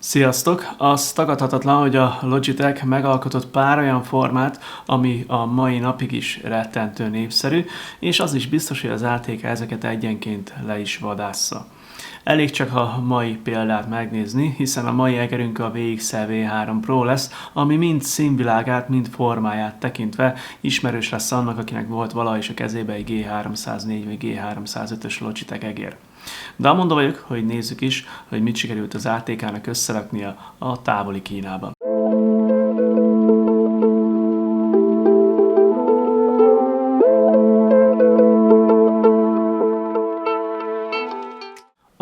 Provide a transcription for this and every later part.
Sziasztok! Az tagadhatatlan, hogy a Logitech megalkotott pár olyan formát, ami a mai napig is rettentő népszerű, és az is biztos, hogy az ATK ezeket egyenként le is vadásza. Elég csak a mai példát megnézni, hiszen a mai egerünk a VXL V3 Pro lesz, ami mind színvilágát, mind formáját tekintve ismerős lesz annak, akinek volt valaha is a kezébe egy G304 vagy G305-ös Logitech egér. De amondó vagyok, hogy nézzük is, hogy mit sikerült az ATK-nak összeraknia a távoli Kínában.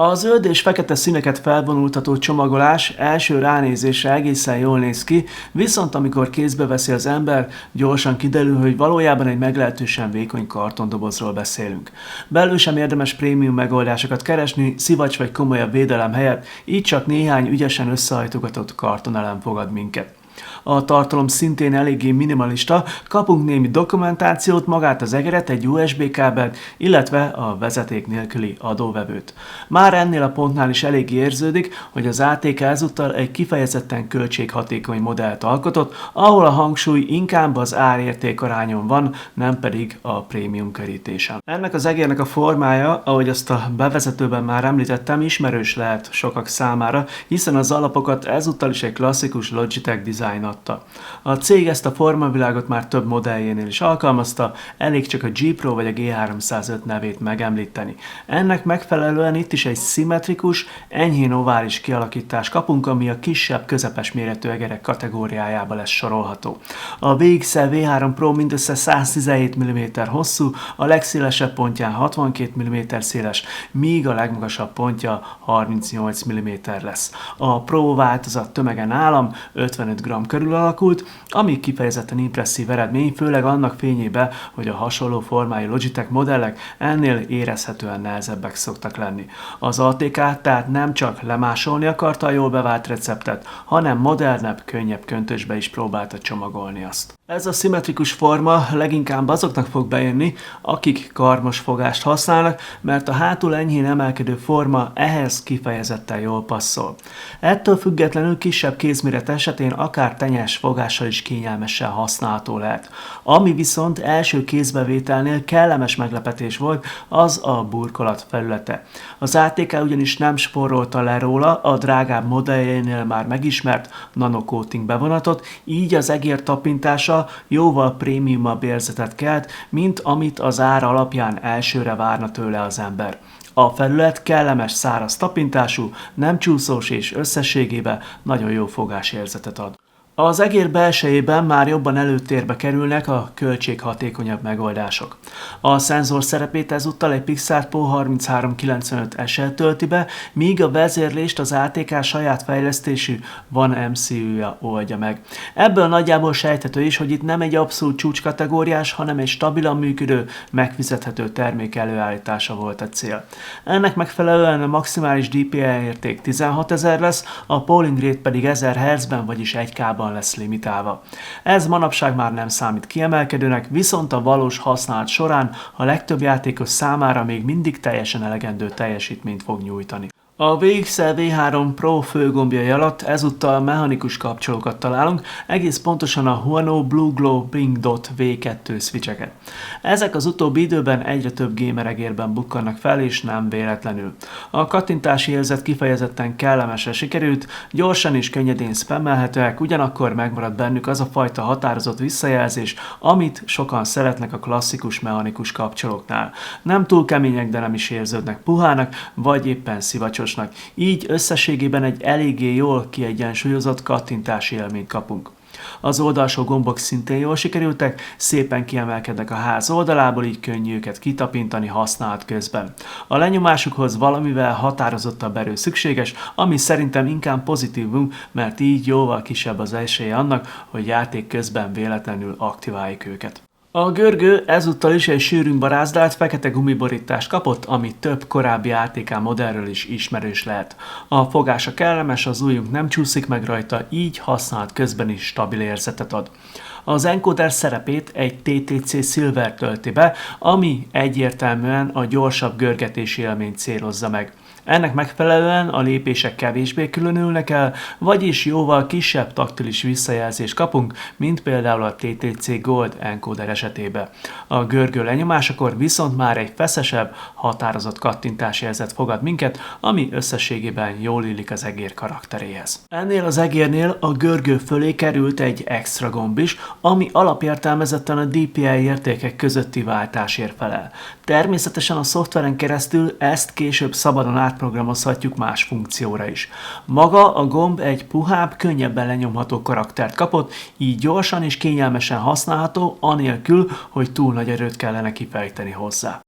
A zöld és fekete színeket felvonultató csomagolás első ránézésre egészen jól néz ki, viszont amikor kézbe veszi az ember, gyorsan kiderül, hogy valójában egy meglehetősen vékony kartondobozról beszélünk. Belül sem érdemes prémium megoldásokat keresni, szivacs vagy komolyabb védelem helyett, így csak néhány ügyesen összehajtogatott kartonelem fogad minket. A tartalom szintén eléggé minimalista, kapunk némi dokumentációt, magát az egeret, egy USB kábelt, illetve a vezeték nélküli adóvevőt. Már ennél a pontnál is eléggé érződik, hogy az ATK ezúttal egy kifejezetten költséghatékony modellt alkotott, ahol a hangsúly inkább az ár-érték arányon van, nem pedig a prémium kerítésen. Ennek az egérnek a formája, ahogy azt a bevezetőben már említettem, ismerős lehet sokak számára, hiszen az alapokat ezúttal is egy klasszikus Logitech design adta. A cég ezt a formavilágot már több modelljénél is alkalmazta, elég csak a G Pro vagy a G305 nevét megemlíteni. Ennek megfelelően itt is egy szimmetrikus, enyhén ovális kialakítást kapunk, ami a kisebb, közepes méretű egerek kategóriájába lesz sorolható. A VXL V3 Pro mindössze 117 mm hosszú, a legszélesebb pontján 62 mm széles, míg a legmagasabb pontja 38 mm lesz. A Pro változat tömege nálam 55 g körül alakult, ami kifejezetten impresszív eredmény, főleg annak fényében, hogy a hasonló formájú Logitech modellek ennél érezhetően nehezebbek szoktak lenni. Az ATK tehát nem csak lemásolni akarta a jól bevált receptet, hanem modernebb, könnyebb köntösbe is próbálta csomagolni azt. Ez a szimmetrikus forma leginkább azoknak fog bejönni, akik karmos fogást használnak, mert a hátul enyhén emelkedő forma ehhez kifejezetten jól passzol. Ettől függetlenül kisebb kézméret esetén akár tenyes fogással is kényelmesen használható lehet. Ami viszont első kézbevételnél kellemes meglepetés volt, az a burkolat felülete. Az ATK ugyanis nem spórolta le róla a drágább modelljénél már megismert nanocoating bevonatot, így az egér tapintása jóval prémiumabb érzetet kelt, mint amit az ára alapján elsőre várna tőle az ember. A felület kellemes száraz tapintású, nem csúszós és összességében nagyon jó fogásérzetet ad. Az egér belsejében már jobban előtérbe kerülnek a költséghatékonyabb megoldások. A szenzor szerepét ezúttal egy Pixartpro 3395 SL tölti be, míg a vezérlést az ATK saját fejlesztésű One MCU-ja oldja meg. Ebből nagyjából sejthető is, hogy itt nem egy abszolút csúcskategóriás, hanem egy stabilan működő, megfizethető termék előállítása volt a cél. Ennek megfelelően a maximális DPI érték 16.000 lesz, a polling rate pedig 1000 Hz-ben, vagyis 1K-ban lesz limitálva. Ez manapság már nem számít kiemelkedőnek, viszont a valós használat során a legtöbb játékos számára még mindig teljesen elegendő teljesítményt fog nyújtani. A VXL V3 Pro főgombjai alatt ezúttal mechanikus kapcsolókat találunk, egész pontosan a Huano Blue Glow Pink Dot V2 switcheket. Ezek az utóbbi időben egyre több gamer egérben bukkannak fel, és nem véletlenül. A kattintási érzet kifejezetten kellemesre sikerült, gyorsan és könnyedén spammelhetőek, ugyanakkor megmarad bennük az a fajta határozott visszajelzés, amit sokan szeretnek a klasszikus mechanikus kapcsolóknál. Nem túl kemények, de nem is érződnek puhának, vagy éppen szivacsosnak. Így összességében egy eléggé jól kiegyensúlyozott kattintási élményt kapunk. Az oldalsó gombok szintén jól sikerültek, szépen kiemelkednek a ház oldalából, így könnyű őket kitapintani használat közben. A lenyomásukhoz valamivel határozottabb erő szükséges, ami szerintem inkább pozitívum, mert így jóval kisebb az esélye annak, hogy játék közben véletlenül aktiváljuk őket. A görgő ezúttal is egy sűrűn barázdált fekete gumiborítást kapott, ami több korábbi ATK modellről is ismerős lehet. A fogása kellemes, az ujjunk nem csúszik meg rajta, így használat közben is stabil érzetet ad. Az encoder szerepét egy TTC Silver tölti be, ami egyértelműen a gyorsabb görgetési élményt célozza meg. Ennek megfelelően a lépések kevésbé különülnek el, vagyis jóval kisebb taktilis visszajelzést kapunk, mint például a TTC Gold encoder esetében. A görgő lenyomásakor viszont már egy feszesebb, határozott kattintásjelzet fogad minket, ami összességében jól illik az egér karakteréhez. Ennél az egérnél a görgő fölé került egy extra gomb is, ami alapértelmezetten a DPI értékek közötti váltásért felel. Természetesen a szoftveren keresztül ezt később szabadon átprogramozhatjuk más funkcióra is. Maga a gomb egy puhább, könnyebben lenyomható karaktert kapott, így gyorsan és kényelmesen használható, anélkül, hogy túl nagy erőt kellene kifejteni hozzá.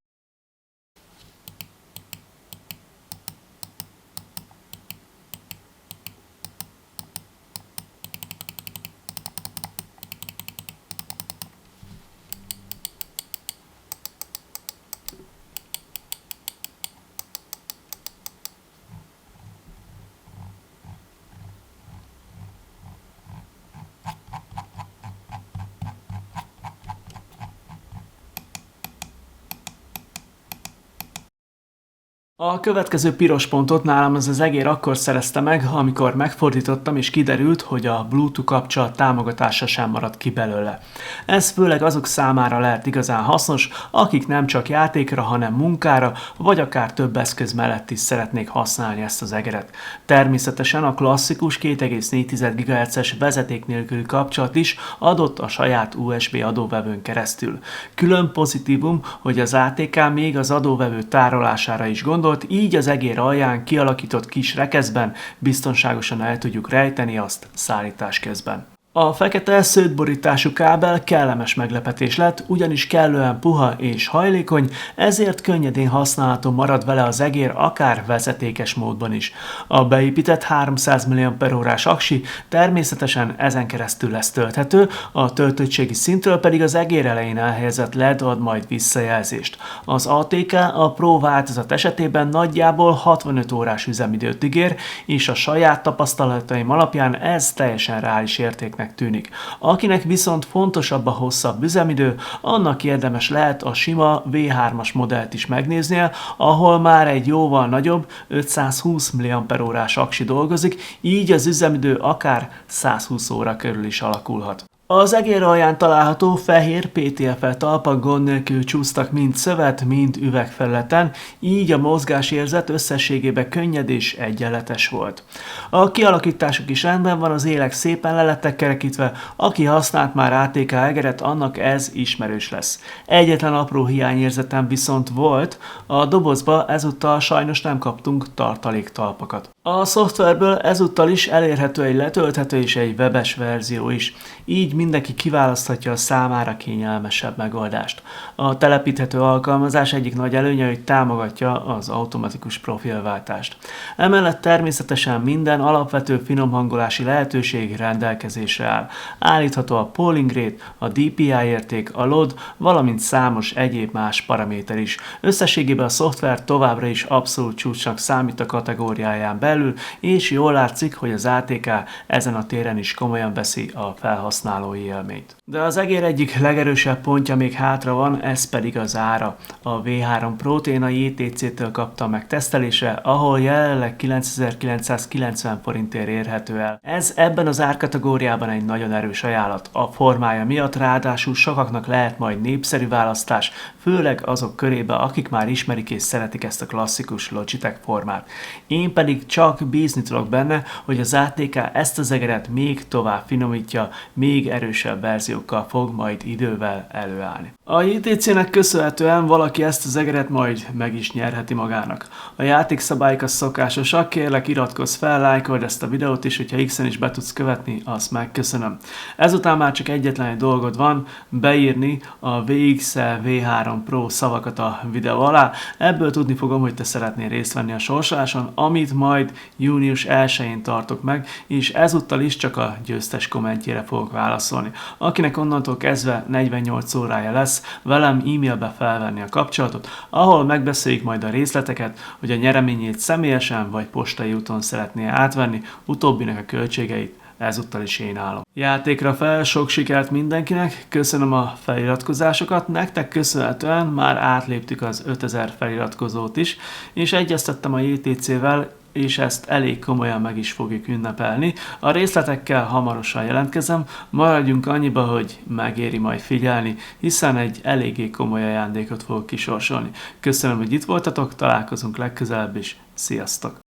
A következő piros pontot nálam az egér akkor szerezte meg, amikor megfordítottam és kiderült, hogy a Bluetooth kapcsolat támogatása sem maradt ki belőle. Ez főleg azok számára lehet igazán hasznos, akik nem csak játékra, hanem munkára, vagy akár több eszköz mellett is szeretnék használni ezt az egeret. Természetesen a klasszikus 2,4 GHz-es vezeték nélküli kapcsolat is adott a saját USB adóvevőn keresztül. Külön pozitívum, hogy az ATK még az adóvevő tárolására is gondolt, így az egér alján kialakított kis rekeszben biztonságosan el tudjuk rejteni azt szállítás közben. A fekete szőttborítású kábel kellemes meglepetés lett, ugyanis kellően puha és hajlékony, ezért könnyedén használható marad vele az egér akár vezetékes módban is. A beépített 300 mAh aksi természetesen ezen keresztül lesz tölthető, a töltöttségi szintről pedig az egér elején elhelyezett LED ad majd visszajelzést. Az ATK a Pro változat esetében nagyjából 65 órás üzemidőt ígér, és a saját tapasztalataim alapján ez teljesen reális értéknek tűnik. Akinek viszont fontosabb a hosszabb üzemidő, annak érdemes lehet a sima V3-as modellt is megnéznie, ahol már egy jóval nagyobb 520 mAh aksi dolgozik, így az üzemidő akár 120 óra körül is alakulhat. Az egér alján található fehér PTFE talpak gond nélkül csúsztak mind szövet, mind üvegfelületen, így a mozgásérzet összességében könnyed és egyenletes volt. A kialakításuk is rendben van, az élek szépen le lettek kerekítve, aki használt már ATK egeret, annak ez ismerős lesz. Egyetlen apró hiányérzetem viszont volt, a dobozba ezúttal sajnos nem kaptunk tartaléktalpakat. A szoftverből ezúttal is elérhető egy letölthető és egy webes verzió is, így mindenki kiválaszthatja a számára kényelmesebb megoldást. A telepíthető alkalmazás egyik nagy előnye, hogy támogatja az automatikus profilváltást. Emellett természetesen minden alapvető finomhangolási lehetőség rendelkezésre áll. Állítható a polling rate, a DPI érték, a load, valamint számos egyéb más paraméter is. Összességében a szoftver továbbra is abszolút csúcsnak számít a kategóriáján belül, és jól látszik, hogy az ATK ezen a téren is komolyan veszi a felhasználói élményt. De az egér egyik legerősebb pontja még hátra van, ez pedig az ára. A V3 Pro-t én a JTC-től kaptam meg tesztelésre, ahol jelenleg 9990 forintért érhető el. Ez ebben az árkategóriában egy nagyon erős ajánlat. A formája miatt ráadásul sokaknak lehet majd népszerű választás, főleg azok körébe, akik már ismerik és szeretik ezt a klasszikus Logitech formát. Én pedig csak bízni tudok benne, hogy az ATK ezt az egeret még tovább finomítja, még erősebb verziókkal fog majd idővel előállni. A JTC-nek köszönhetően valaki ezt az egeret majd meg is nyerheti magának. A játékszabályok a szokásosak, kérlek iratkozz fel, lájkold ezt a videót, és hogyha X-en is be tudsz követni, azt megköszönöm. Ezután már csak egyetlen egy dolgod van, beírni a VXL V3 Pro szavakat a videó alá, ebből tudni fogom, hogy te szeretnél részt venni a sorsoláson, amit majd június 1-én tartok meg, és ezúttal is csak a győztes kommentjére fogok válaszolni. Akinek onnantól kezdve 48 órája lesz velem e-mailbe felvenni a kapcsolatot, ahol megbeszéljük majd a részleteket, hogy a nyereményét személyesen vagy postai úton szeretné átvenni, utóbbinak a költségeit ezúttal is én állom. Játékra fel, sok sikert mindenkinek, köszönöm a feliratkozásokat, nektek köszönhetően már átléptük az 5000 feliratkozót is, és egyeztettem a JTC-vel, és ezt elég komolyan meg is fogjuk ünnepelni. A részletekkel hamarosan jelentkezem, maradjunk annyiba, hogy megéri majd figyelni, hiszen egy eléggé komoly ajándékot fogok kisorsolni. Köszönöm, hogy itt voltatok, találkozunk legközelebb is, sziasztok!